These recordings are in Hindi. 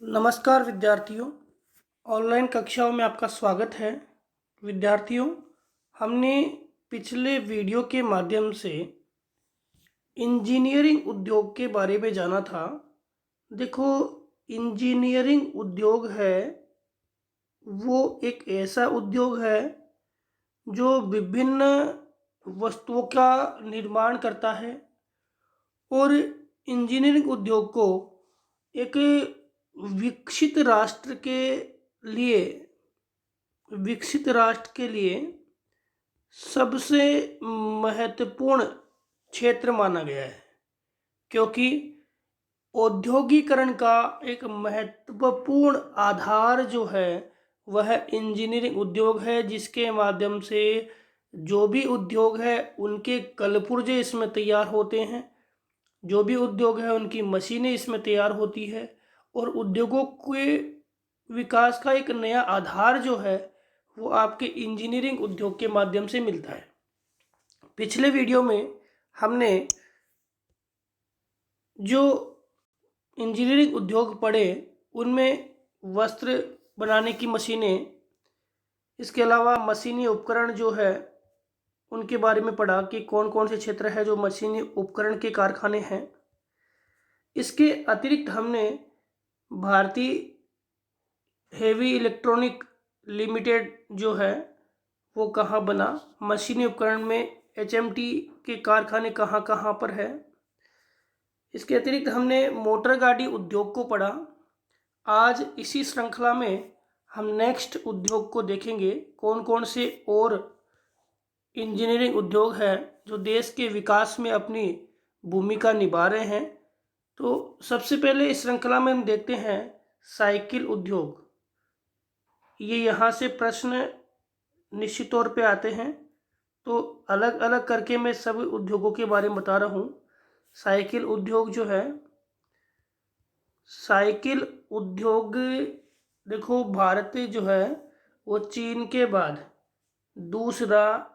नमस्कार विद्यार्थियों, ऑनलाइन कक्षाओं में आपका स्वागत है। विद्यार्थियों, हमने पिछले वीडियो के माध्यम से इंजीनियरिंग उद्योग के बारे में जाना था। देखो, इंजीनियरिंग उद्योग है वो एक ऐसा उद्योग है जो विभिन्न वस्तुओं का निर्माण करता है और इंजीनियरिंग उद्योग को एक विकसित राष्ट्र के लिए विकसित राष्ट्र के लिए सबसे महत्वपूर्ण क्षेत्र माना गया है, क्योंकि औद्योगिकरण का एक महत्वपूर्ण आधार जो है वह इंजीनियरिंग उद्योग है, जिसके माध्यम से जो भी उद्योग है उनके कलपुर्जे इसमें तैयार होते हैं, जो भी उद्योग है उनकी मशीनें इसमें तैयार होती है और उद्योगों के विकास का एक नया आधार जो है वो आपके इंजीनियरिंग उद्योग के माध्यम से मिलता है। पिछले वीडियो में हमने जो इंजीनियरिंग उद्योग पढ़े उनमें वस्त्र बनाने की मशीनें, इसके अलावा मशीनी उपकरण जो है उनके बारे में पढ़ा कि कौन कौन से क्षेत्र है जो मशीनी उपकरण के कारखाने हैं। इसके अतिरिक्त हमने भारतीय हेवी इलेक्ट्रॉनिक लिमिटेड जो है वो कहाँ बना, मशीनी उपकरण में एचएमटी के कारखाने कहाँ कहाँ पर है। इसके अतिरिक्त हमने मोटर गाड़ी उद्योग को पढ़ा। आज इसी श्रृंखला में हम नेक्स्ट उद्योग को देखेंगे, कौन कौन से और इंजीनियरिंग उद्योग है जो देश के विकास में अपनी भूमिका निभा रहे हैं। तो सबसे पहले इस श्रृंखला में हम देखते हैं साइकिल उद्योग। ये यहाँ से प्रश्न निश्चित तौर पे आते हैं, तो अलग अलग करके मैं सभी उद्योगों के बारे में बता रहा हूँ। साइकिल उद्योग जो है, साइकिल उद्योग देखो, भारत जो है वो चीन के बाद दूसरा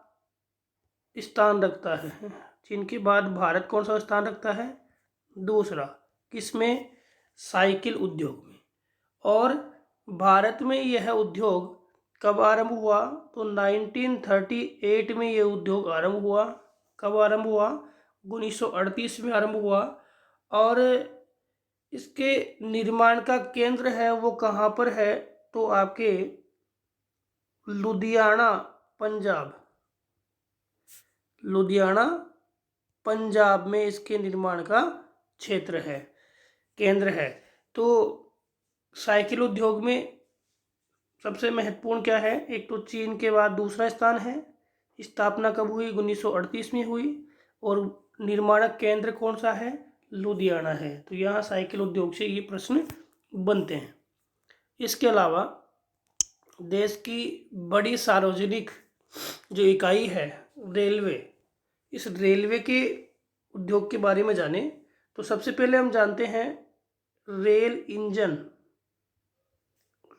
स्थान रखता है। चीन के बाद भारत कौन सा स्थान रखता है? दूसरा। किसमें? साइकिल उद्योग में। और भारत में यह उद्योग कब आरंभ हुआ? तो 1938 में यह उद्योग आरंभ हुआ। कब आरंभ हुआ? 1938 में आरंभ हुआ। और इसके निर्माण का केंद्र है वो कहाँ पर है? तो आपके लुधियाना, पंजाब। लुधियाना, पंजाब में इसके निर्माण का क्षेत्र है, केंद्र है। तो साइकिल उद्योग में सबसे महत्वपूर्ण क्या है? एक तो चीन के बाद दूसरा स्थान है। स्थापना कब हुई? 1938 में हुई। और निर्माणक केंद्र कौन सा है? लुधियाना है। तो यहाँ साइकिल उद्योग से ये प्रश्न बनते हैं। इसके अलावा देश की बड़ी सार्वजनिक जो इकाई है रेलवे, इस रेलवे के उद्योग के बारे में जाने तो सबसे पहले हम जानते हैं रेल इंजन।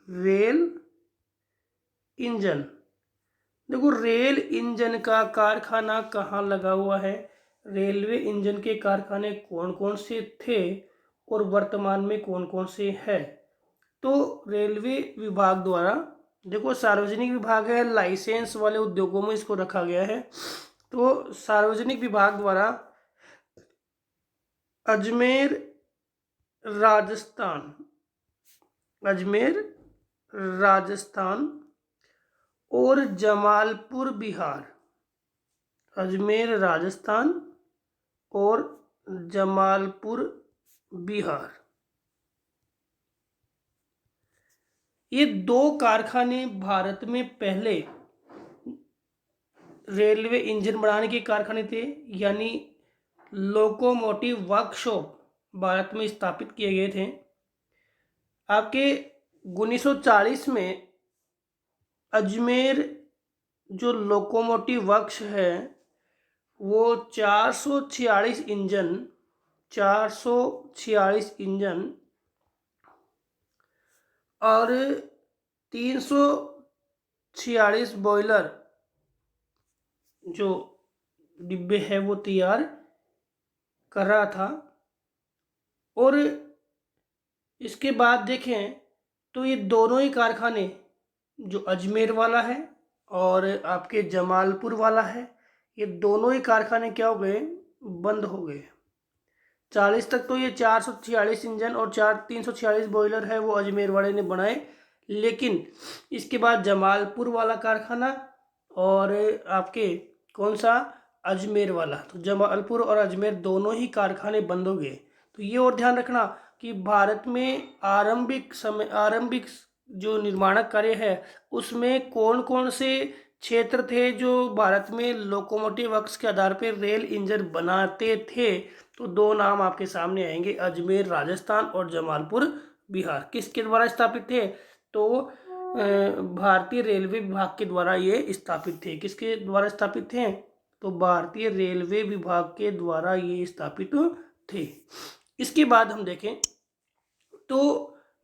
रेल इंजन, देखो रेल इंजन का कारखाना कहाँ लगा हुआ है, रेलवे इंजन के कारखाने कौन कौन से थे और वर्तमान में कौन कौन से हैं। तो रेलवे विभाग द्वारा, देखो सार्वजनिक विभाग है, लाइसेंस वाले उद्योगों में इसको रखा गया है। तो सार्वजनिक विभाग द्वारा अजमेर राजस्थान, अजमेर राजस्थान और जमालपुर बिहार, अजमेर राजस्थान और जमालपुर बिहार, ये दो कारखाने भारत में पहले रेलवे इंजन बनाने के कारखाने थे, यानी लोकोमोटिव वर्कशॉप भारत में स्थापित किए गए थे। आपके 1940 में अजमेर जो लोकोमोटिव वर्क्स है वो 446 इंजन और 346 बॉयलर जो डिब्बे हैं वो तैयार कर रहा था। और इसके बाद देखें तो ये दोनों ही कारखाने, जो अजमेर वाला है और आपके जमालपुर वाला है, ये दोनों ही कारखाने क्या हो गए, बंद हो गए। 40 तक तो ये 446 इंजन और 346 बॉयलर है वो अजमेर वाले ने बनाए, लेकिन इसके बाद जमालपुर वाला कारखाना और आपके कौन सा, अजमेर वाला, तो जमालपुर और अजमेर दोनों ही कारखाने बंद हो गए। तो ये और ध्यान रखना कि भारत में आरंभिक जो निर्माणक कार्य है उसमें कौन कौन से क्षेत्र थे जो भारत में लोकोमोटिव अक्ष के आधार पर रेल इंजन बनाते थे। तो दो नाम आपके सामने आएंगे, अजमेर राजस्थान और जमालपुर बिहार। किसके द्वारा स्थापित थे, तो भारतीय रेलवे विभाग के द्वारा ये स्थापित थे। किसके द्वारा स्थापित थे, तो भारतीय रेलवे विभाग के द्वारा ये स्थापित थे। इसके बाद हम देखें तो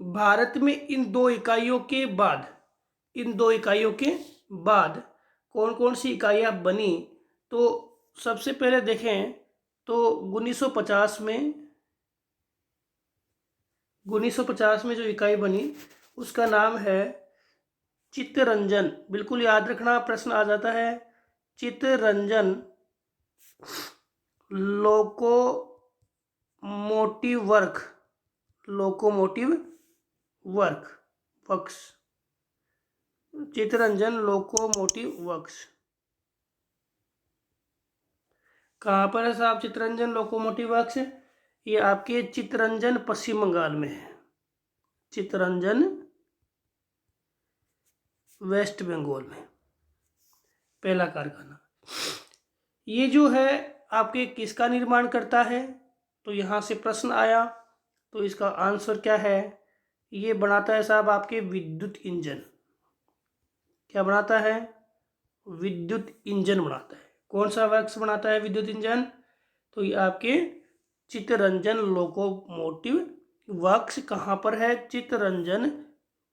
भारत में इन दो इकाइयों के बाद कौन कौन सी इकाइयाँ बनी, तो सबसे पहले देखें तो 1950 में जो इकाई बनी उसका नाम है चित्तरंजन। बिल्कुल याद रखना, प्रश्न आ जाता है। Chittaranjan locomotive works, Chittaranjan locomotive works कहाँ पर है साहब चित्तरंजन लोकोमोटिव वर्क्स, ये आपके चित्तरंजन पश्चिम बंगाल में है। चित्तरंजन वेस्ट बंगाल में पहला कारखाना। ये जो है आपके किसका निर्माण करता है, तो यहाँ से प्रश्न आया, तो इसका आंसर क्या है, ये बनाता है साहब आपके विद्युत इंजन। क्या बनाता है, विद्युत इंजन बनाता है। कौन सा वर्क्स बनाता है विद्युत इंजन, तो ये आपके चित्तरंजन लोकोमोटिव वर्क्स कहाँ पर है, चित्तरंजन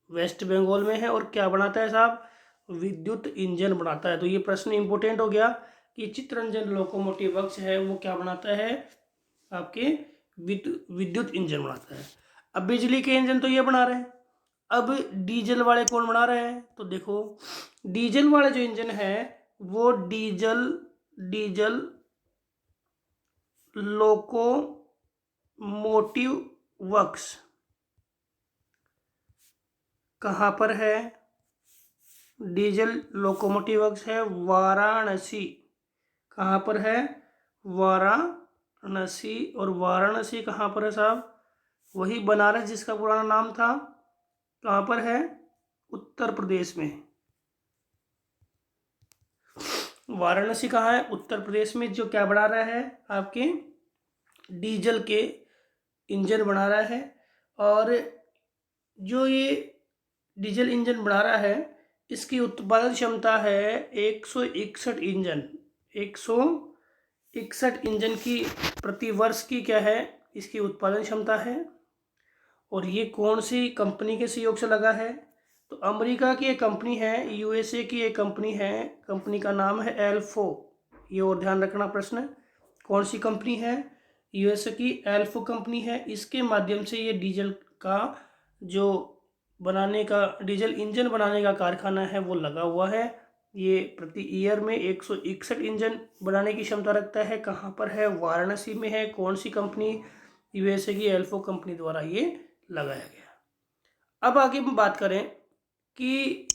वेस्ट बंगाल में है। और क्या बनाता है साहब, विद्युत इंजन बनाता है। तो ये प्रश्न इंपोर्टेंट हो गया कि चित्तरंजन लोकोमोटिव वर्क्स है वो क्या बनाता है, आपके विद्युत इंजन बनाता है। अब बिजली के इंजन तो ये बना रहे हैं, अब डीजल वाले कौन बना रहे हैं, तो देखो डीजल वाले जो इंजन है वो डीजल लोकोमोटिव वर्क्स कहाँ पर है, डीजल लोकोमोटिव वर्क्स है वाराणसी। कहाँ पर है, वाराणसी। और वाराणसी कहाँ पर है साहब, वही बनारस जिसका पुराना नाम था। कहाँ पर है, उत्तर प्रदेश में। वाराणसी कहाँ है, उत्तर प्रदेश में। जो क्या बना रहा है, आपके डीजल के इंजन बना रहा है। और जो ये डीजल इंजन बना रहा है इसकी उत्पादन क्षमता है 161 इंजन। 161 इंजन की प्रति वर्ष की क्या है, इसकी उत्पादन क्षमता है। और ये कौन सी कंपनी के सहयोग से लगा है, तो अमेरिका की एक कंपनी है, यूएसए की एक कंपनी है, कंपनी का नाम है एल्फो। ये और ध्यान रखना प्रश्न, कौन सी कंपनी है, यूएसए की एल्फो कंपनी है। इसके माध्यम से ये डीजल का जो बनाने का, डीजल इंजन बनाने का कारखाना है वो लगा हुआ है। ये प्रति ईयर में 161 इंजन बनाने की क्षमता रखता है। कहाँ पर है, वाराणसी में है। कौन सी कंपनी, यूएसए की एल्फो कंपनी द्वारा ये लगाया गया। अब आगे हम बात करें कि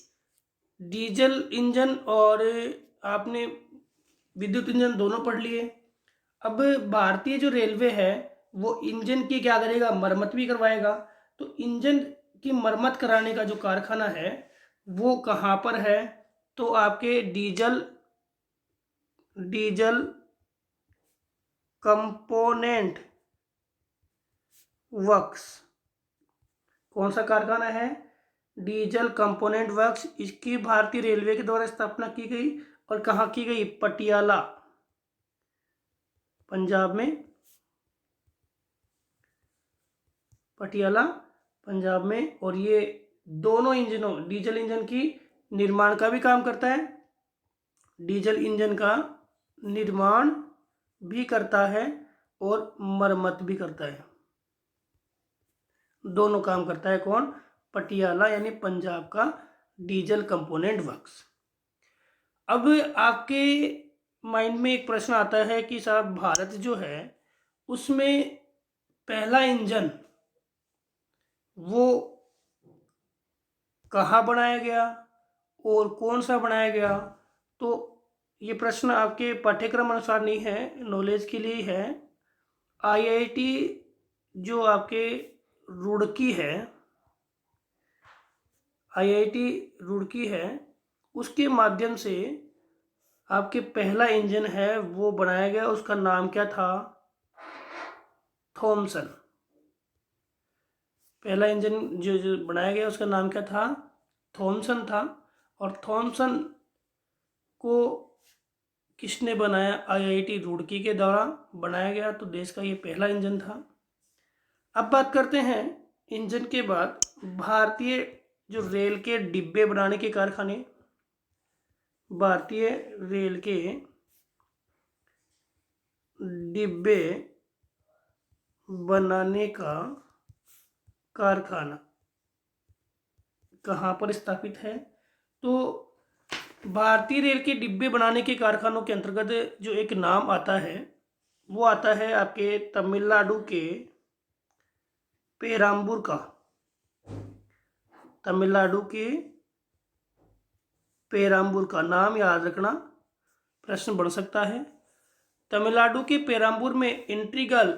डीजल इंजन और आपने विद्युत इंजन दोनों पढ़ लिए। अब भारतीय जो रेलवे है वो इंजन की क्या करेगा, मरम्मत भी करवाएगा। तो इंजन की मरम्मत कराने का जो कारखाना है वो कहाँ पर है, तो आपके डीजल कंपोनेंट वर्क्स। कौन सा कारखाना है, डीजल कंपोनेंट वर्क्स। इसकी भारतीय रेलवे के द्वारा स्थापना की गई। और कहाँ की गई, पटियाला पंजाब में। पटियाला पंजाब में। और ये दोनों इंजनों, डीजल इंजन की निर्माण का भी काम करता है, डीजल इंजन का निर्माण भी करता है और मरम्मत भी करता है। दोनों काम करता है कौन? पटियाला यानी पंजाब का डीजल कंपोनेंट वर्क्स। अब आपके माइंड में एक प्रश्न आता है कि साहब भारत जो है उसमें पहला इंजन वो कहाँ बनाया गया और कौन सा बनाया गया? तो ये प्रश्न आपके पाठ्यक्रम अनुसार नहीं है, नॉलेज के लिए है। आईआईटी जो आपके रुड़की है, आईआईटी रुड़की है, उसके माध्यम से आपके पहला इंजन है वो बनाया गया। उसका नाम क्या था? थॉमसन। पहला इंजन जो बनाया गया उसका नाम क्या था? थॉमसन था। और थॉमसन को किसने बनाया? आईआईटी रुड़की के द्वारा बनाया गया। तो देश का ये पहला इंजन था। अब बात करते हैं इंजन के बाद भारतीय जो रेल के डिब्बे बनाने के कारखाने, भारतीय रेल के डिब्बे बनाने का कारखाना कहाँ पर स्थापित है? तो भारतीय रेल के डिब्बे बनाने के कारखानों के अंतर्गत जो एक नाम आता है वो आता है आपके तमिलनाडु के पेराम्बूर का। तमिलनाडु के पेराम्बूर का नाम याद रखना, प्रश्न बन सकता है। तमिलनाडु के पेराम्बूर में इंटीग्रल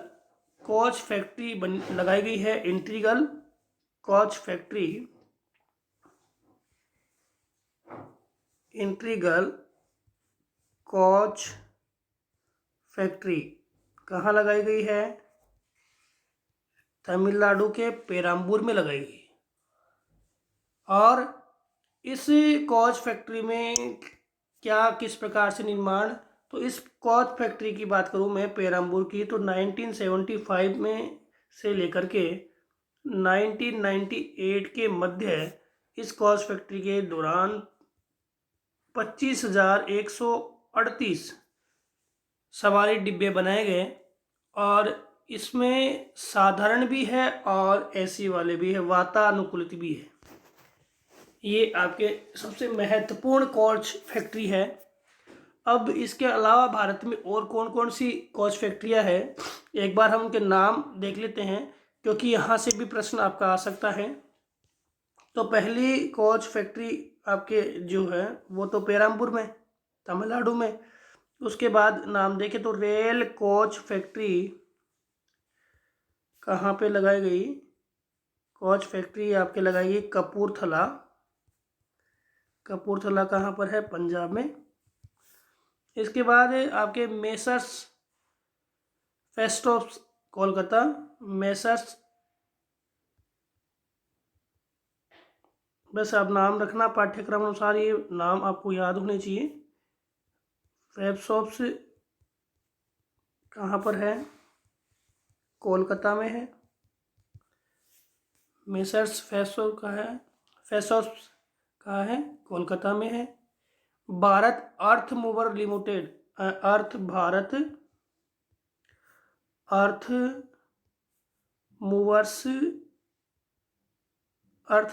कोच फैक्ट्री लगाई गई है। Integral coach factory, integral coach factory कहाँ लगाई गई है? तमिलनाडु के पेराम्बूर में लगाई गई। और इस कोच फैक्ट्री में क्या किस प्रकार से निर्माण? तो इस कोच फैक्ट्री की बात करूं मैं पेराम्बूर की, तो 1975 में से लेकर के 1998 के मध्य इस कोच फैक्ट्री के दौरान 25,138 सवारी डिब्बे बनाए गए। और इसमें साधारण भी है और एसी वाले भी है, वातानुकूलित भी है। ये आपके सबसे महत्वपूर्ण कोच फैक्ट्री है। अब इसके अलावा भारत में और कौन कौन सी कोच फैक्ट्रियां हैं, एक बार हम उनके नाम देख लेते हैं क्योंकि यहाँ से भी प्रश्न आपका आ सकता है। तो पहली कोच फैक्ट्री आपके जो है वो तो पेराम्बूर में, तमिलनाडु में। उसके बाद नाम देखें तो रेल कोच फैक्ट्री कहाँ पे लगाई गई? कोच फैक्ट्री आपके लगाई गई कपूरथला। कपूरथला कहाँ पर है? पंजाब में। इसके बाद आपके मेसर्स फेस्टॉप्स कोलकाता, मेसर्स, बस आप नाम रखना पाठ्यक्रम अनुसार, ये नाम आपको याद होने चाहिए। फेस्टॉप्स कहाँ पर है? कोलकाता में है। मेसर्स फेस्टॉप कहाँ है? फेस्टॉप्स कहाँ है? कोलकाता में है। भारत अर्थ मूवर लिमिटेड, अर्थ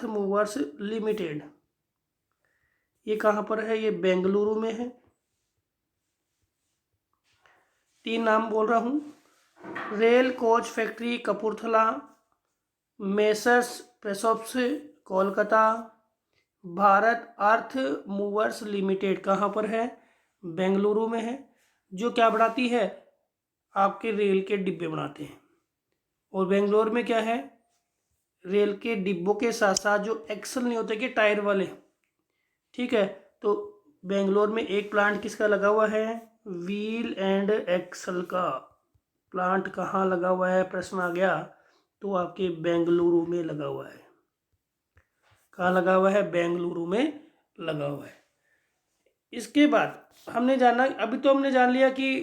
मूवर्स लिमिटेड, ये कहाँ पर है? ये बेंगलुरु में है। 3 नाम बोल रहा हूँ। Rail coach factory Kapurthala, messrs फेस्टॉप्स Kolkata, Bharat earth movers limited कहाँ पर है? बेंगलुरु में है। जो क्या बनाती है? आपके रेल के डिब्बे बनाते हैं। और बेंगलोर में क्या है? रेल के डिब्बों के साथ साथ जो एक्सल नहीं होते कि टायर वाले, ठीक है, तो बेंगलोर में एक प्लांट किसका लगा हुआ है? व्हील एंड एक्सल का प्लांट कहाँ लगा हुआ है? प्रश्न आ गया तो आपके बेंगलुरु में लगा हुआ है। कहाँ लगा हुआ है? बेंगलुरु में लगा हुआ है। इसके बाद हमने जाना, अभी तो हमने जान लिया कि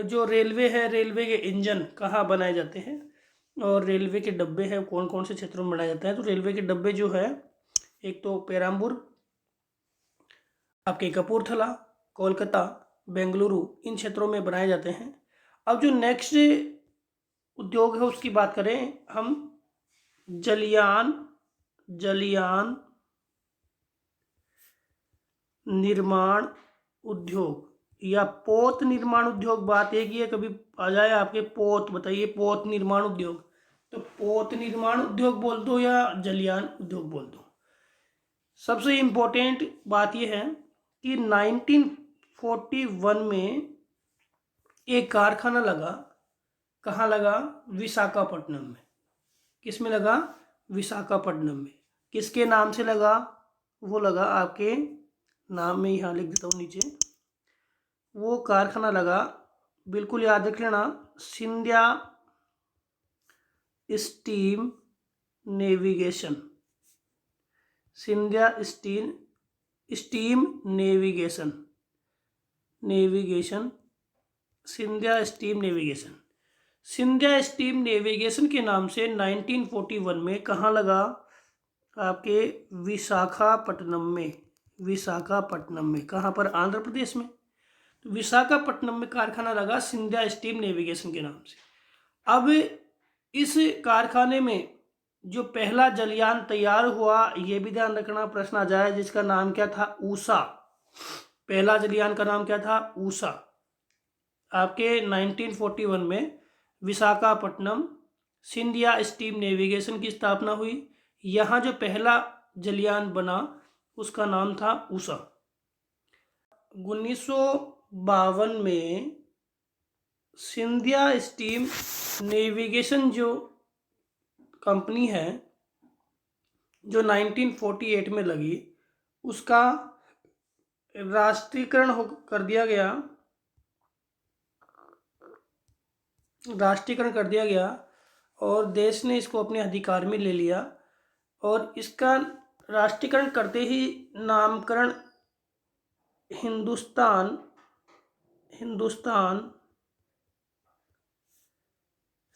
जो रेलवे है, रेलवे के इंजन कहाँ बनाए जाते हैं और रेलवे के डब्बे हैं कौन कौन से क्षेत्रों में बनाए जाते हैं। तो रेलवे के डब्बे जो है, एक तो पेराम्बूर, आपके कपूरथला, कोलकाता, बेंगलुरु, इन क्षेत्रों में बनाए जाते हैं। अब जो नेक्स्ट उद्योग है उसकी बात करें हम, जलयान जलयान निर्माण उद्योग या पोत निर्माण उद्योग, बात एक ही है, कभी आ जाए आपके पोत, बताइए पोत निर्माण उद्योग, तो पोत निर्माण उद्योग बोल दो या जलयान उद्योग बोल दो। सबसे इम्पोर्टेंट बात यह है कि 1941 में एक कारखाना लगा। कहाँ लगा? विशाखापट्टनम में। किस में लगा? विशाखापट्टनम में। किसके नाम से लगा? वो लगा आपके नाम में, यहाँ लिख देता हूँ नीचे। वो कारखाना लगा, बिल्कुल याद रख लेना, Scindia steam navigation. Scindia steam navigation Scindia steam navigation. Scindia steam navigation के नाम से 1941 में कहाँ लगा? आपके विशाखापट्टनम में। कहाँ पर? आंध्र प्रदेश में। तो विशाखापट्टनम में कारखाना लगा सिंधिया स्टीम नेविगेशन के नाम से। अब इस कारखाने में जो पहला जलयान तैयार हुआ, ये भी ध्यान रखना, प्रश्न आ जाए, जिसका नाम क्या था? ऊषा। पहला जलयान का नाम क्या था? ऊषा। आपके 1941 में विशाखापट्टनम सिंधिया स्टीम नेविगेशन की स्थापना हुई। यहाँ जो पहला जलयान बना उसका नाम था ऊषा। 1952 में सिंधिया स्टीम नेविगेशन जो कंपनी है, जो 1948 में लगी, उसका राष्ट्रीयकरण कर दिया गया और देश ने इसको अपने अधिकार में ले लिया। और इसका राष्ट्रीयकरण करते ही नामकरण हिंदुस्तान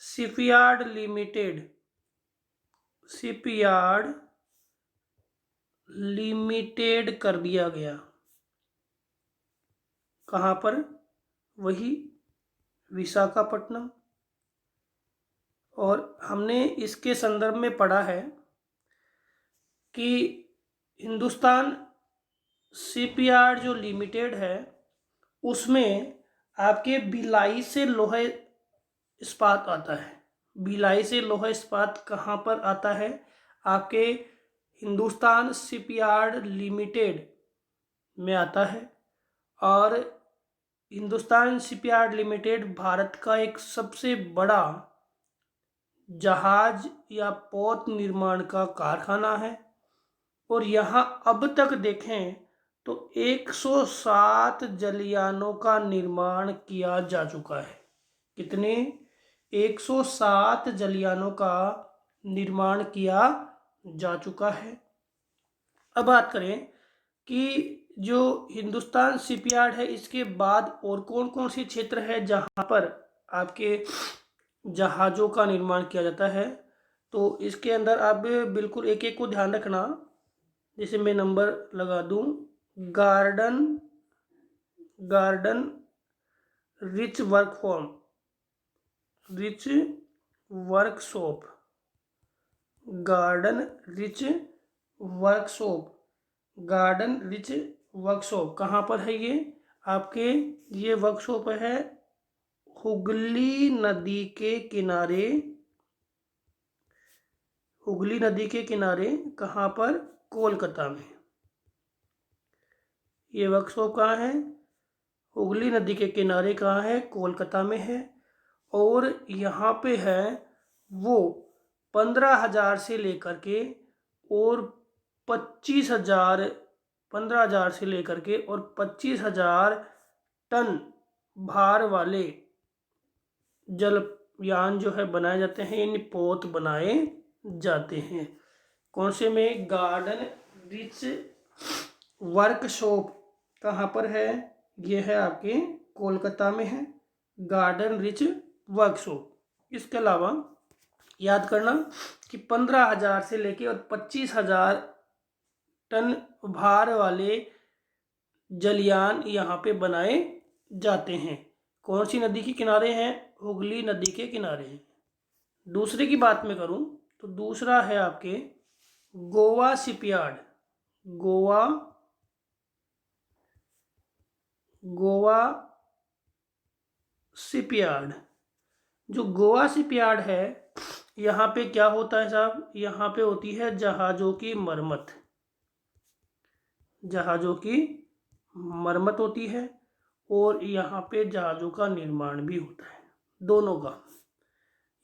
शिपयार्ड लिमिटेड कर दिया गया। कहाँ पर? वही विशाखापट्टनम। और हमने इसके संदर्भ में पढ़ा है कि हिंदुस्तान शिपयार्ड जो लिमिटेड है, उसमें आपके भिलाई से लोहा इस्पात आता है। भिलाई से लोहा इस्पात कहाँ पर आता है? आपके हिंदुस्तान शिपयार्ड लिमिटेड में आता है। और हिंदुस्तान शिपयार्ड लिमिटेड भारत का एक सबसे बड़ा जहाज या पोत निर्माण का कारखाना है। और यहाँ अब तक देखें तो 107 जलयानों का निर्माण किया जा चुका है। कितने? 107 जलयानों का निर्माण किया जा चुका है। अब बात करें कि जो हिंदुस्तान शिपयार्ड है, इसके बाद और कौन कौन से क्षेत्र है जहाँ पर आपके जहाज़ों का निर्माण किया जाता है। तो इसके अंदर आप बिल्कुल एक एक को ध्यान रखना। जैसे मैं नंबर लगा दूं, गार्डन रिच वर्कशॉप कहाँ पर है? ये आपके ये वर्कशॉप है हुगली नदी के किनारे। कहाँ पर? कोलकाता में। ये वर्कशॉप कहाँ है? हुगली नदी के किनारे। कहाँ है? कोलकाता में है। और यहाँ पे है वो 15,000 से लेकर के और 25,000 टन भार वाले जलयान जो है बनाए जाते हैं, यानी पोत बनाए जाते हैं। कौन से में? गार्डन रिच वर्कशॉप कहाँ पर है? ये है आपके कोलकाता में है, गार्डन रिच वर्कशॉप। इसके अलावा याद करना कि 15,000 से लेके और 25,000 टन भार वाले जलयान यहाँ पे बनाए जाते हैं। कौन सी नदी के किनारे हैं? हुगली नदी के किनारे हैं। दूसरे की बात मैं करूँ तो दूसरा है आपके गोवा शिपयार्ड। गोवा शिपयार्ड। जो गोवा शिपयार्ड है, यहाँ पे क्या होता है साहब, यहाँ पे होती है जहाज़ों की मरम्मत। जहाज़ों की मरम्मत होती है और यहाँ पे जहाज़ों का निर्माण भी होता है, दोनों का।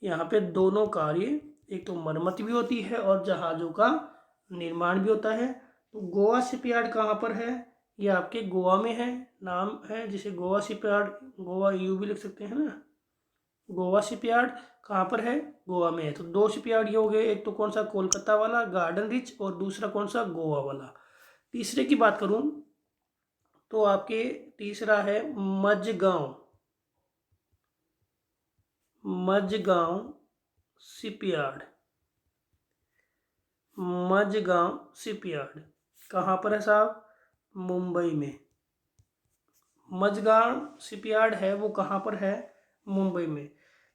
यहाँ पे दोनों कार्य, एक तो मरम्मत भी होती है और जहाज़ों का निर्माण भी होता है। तो गोवा शिपयार्ड कहाँ पर है, ये आपके गोवा में है। नाम है जिसे गोवा शिपयार्ड, गोवा यू भी लिख सकते हैं ना। गोवा शिपयार्ड कहाँ पर है, गोवा में है। तो दो शिपयार्ड ये हो गए, एक तो कौन सा, कोलकाता वाला गार्डन रिच, और दूसरा कौन सा, गोवा वाला। तीसरे की बात करूं तो आपके तीसरा है मझगांव शिपयार्ड। मझगांव शिपयार्ड कहाँ पर है साहब, मुंबई में। मझगांव शिपयार्ड है वो कहाँ पर है, मुंबई में।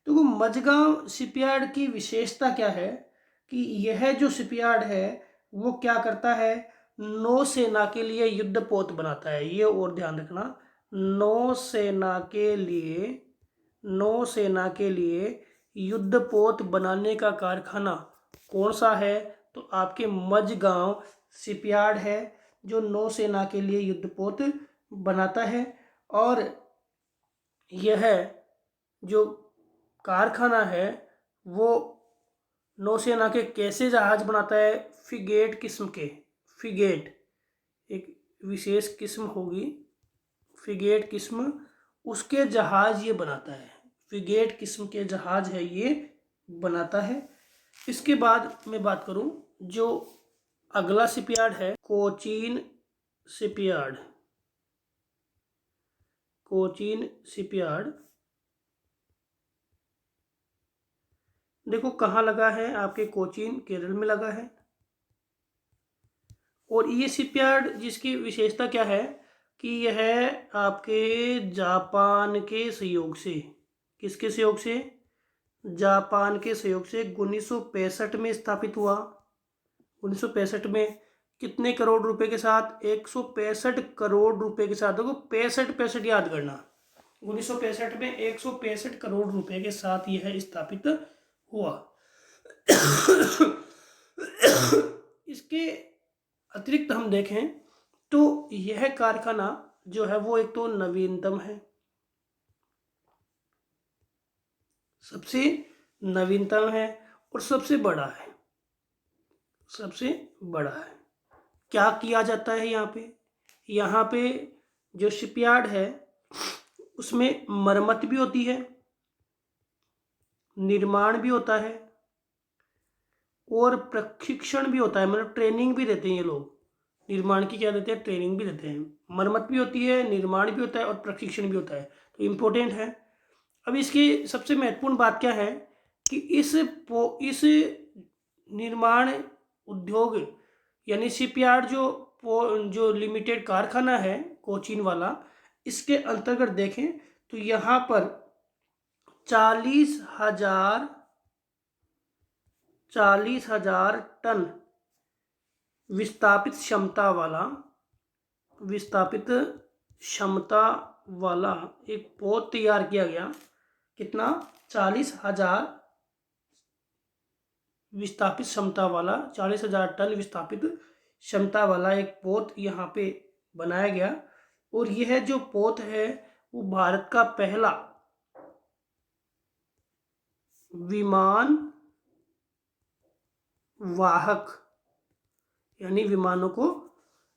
तो वो मझगांव शिपयार्ड की विशेषता क्या है कि यह जो शिपयार्ड है वो क्या करता है, नौसेना के लिए युद्धपोत बनाता है। ये और ध्यान रखना, नौसेना के लिए युद्धपोत बनाने का कारखाना कौन सा है, तो आपके मझगांव शिपयार्ड है, जो नौसेना के लिए युद्धपोत बनाता है। और यह जो कारखाना है वो नौसेना के कैसे जहाज बनाता है, फ्रिगेट किस्म के, फ्रिगेट एक विशेष किस्म होगी, फ्रिगेट किस्म, उसके जहाज ये बनाता है। फ्रिगेट किस्म के जहाज है ये बनाता है। इसके बाद मैं बात करूं, जो अगला शिपयार्ड है कोचीन शिपयार्ड। कोचीन शिपयार्ड देखो कहाँ लगा है, आपके कोचीन केरल में लगा है। और ये शिपयार्ड जिसकी विशेषता क्या है कि यह आपके जापान के सहयोग से, किसके सहयोग से, जापान के सहयोग से 1965 में स्थापित हुआ। 1965 में कितने करोड़ रुपए के साथ, 165 करोड़ रुपए के साथ। देखो 65 याद करना, 1965 में 165 करोड़ रुपए के साथ यह स्थापित हुआ। इसके अतिरिक्त हम देखें तो यह कारखाना जो है वो एक तो नवीनतम है, सबसे नवीनतम है, और सबसे बड़ा है, सबसे बड़ा है। क्या किया जाता है यहाँ पे जो शिपयार्ड है उसमें मरम्मत भी होती है, निर्माण भी होता है और प्रशिक्षण भी होता है, मतलब ट्रेनिंग भी देते हैं ये लोग। निर्माण की क्या देते हैं, ट्रेनिंग भी देते हैं। मरम्मत भी होती है, निर्माण भी होता है और प्रशिक्षण भी होता है, तो इम्पोर्टेंट है। अब इसकी सबसे महत्वपूर्ण बात क्या है कि इस निर्माण उद्योग यानी शिपयार्ड जो लिमिटेड कारखाना है कोचीन वाला, इसके अंतर्गत देखें तो यहाँ पर 40,000 टन विस्थापित क्षमता वाला एक पोत तैयार किया गया। कितना, 40,000 विस्थापित क्षमता वाला, 40,000 टन विस्थापित क्षमता वाला एक पोत यहाँ पे बनाया गया। और यह जो पोत है वो भारत का पहला विमान वाहक यानी विमानों को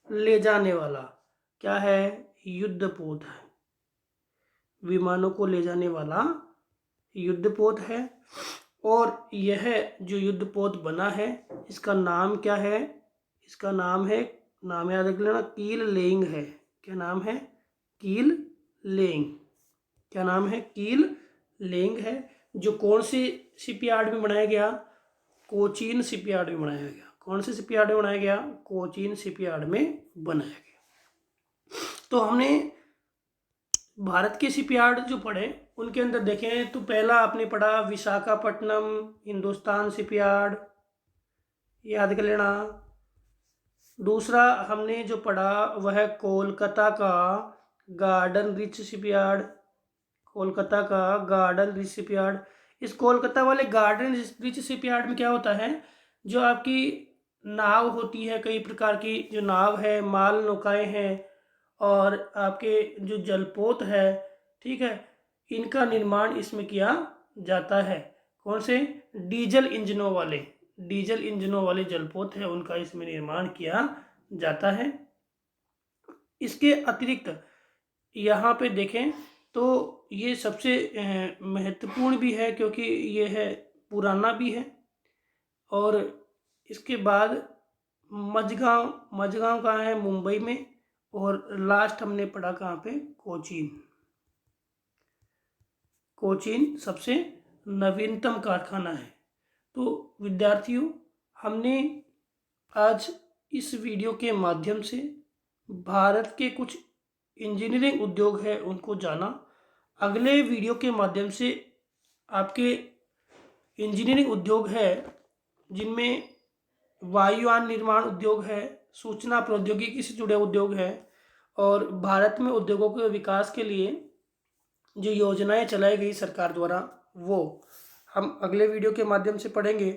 ले जाने वाला क्या है, युद्धपोत है। विमानों को ले जाने वाला युद्धपोत है। और यह जो युद्धपोत बना है इसका नाम क्या है, इसका नाम है, नाम याद रख लेना, कील लेंग है। क्या नाम है, कील लेंग। क्या नाम है, कील लेंग है। जो कौन सी शिपयार्ड में बनाया गया, कोचीन शिपयार्ड में बनाया गया। कौन से शिपयार्ड में बनाया गया, कोचीन शिपयार्ड में बनाया गया। तो हमने भारत के शिपयार्ड जो पढ़े उनके अंदर देखें तो पहला आपने पढ़ा विशाखापट्टनम हिंदुस्तान शिपयार्ड, याद कर लेना। दूसरा हमने जो पढ़ा वह कोलकाता का गार्डन रिच शिपयार्ड, कोलकाता का गार्डन रिच शिपयार्ड। इस कोलकाता वाले गार्डन रिच शिपयार्ड में क्या होता है, जो आपकी नाव होती है, कई प्रकार की जो नाव है, माल नौकाएं हैं और आपके जो जलपोत है, ठीक है, इनका निर्माण इसमें किया जाता है। कौन से? डीजल इंजनों वाले जलपोत है, उनका इसमें निर्माण किया जाता है। इसके अतिरिक्त यहाँ पे देखें तो ये सबसे महत्वपूर्ण भी है क्योंकि ये है पुराना भी है। और इसके बाद मझगांव कहाँ है? मुंबई में। और लास्ट हमने पढ़ा कहाँ पे? कोचीन सबसे नवीनतम कारखाना है। तो विद्यार्थियों, हमने आज इस वीडियो के माध्यम से भारत के कुछ इंजीनियरिंग उद्योग है उनको जाना। अगले वीडियो के माध्यम से आपके इंजीनियरिंग उद्योग है जिनमें वायुयान निर्माण उद्योग है, सूचना प्रौद्योगिकी से जुड़े उद्योग है और भारत में उद्योगों के विकास के लिए जो योजनाएं चलाई गई सरकार द्वारा वो हम अगले वीडियो के माध्यम से पढ़ेंगे।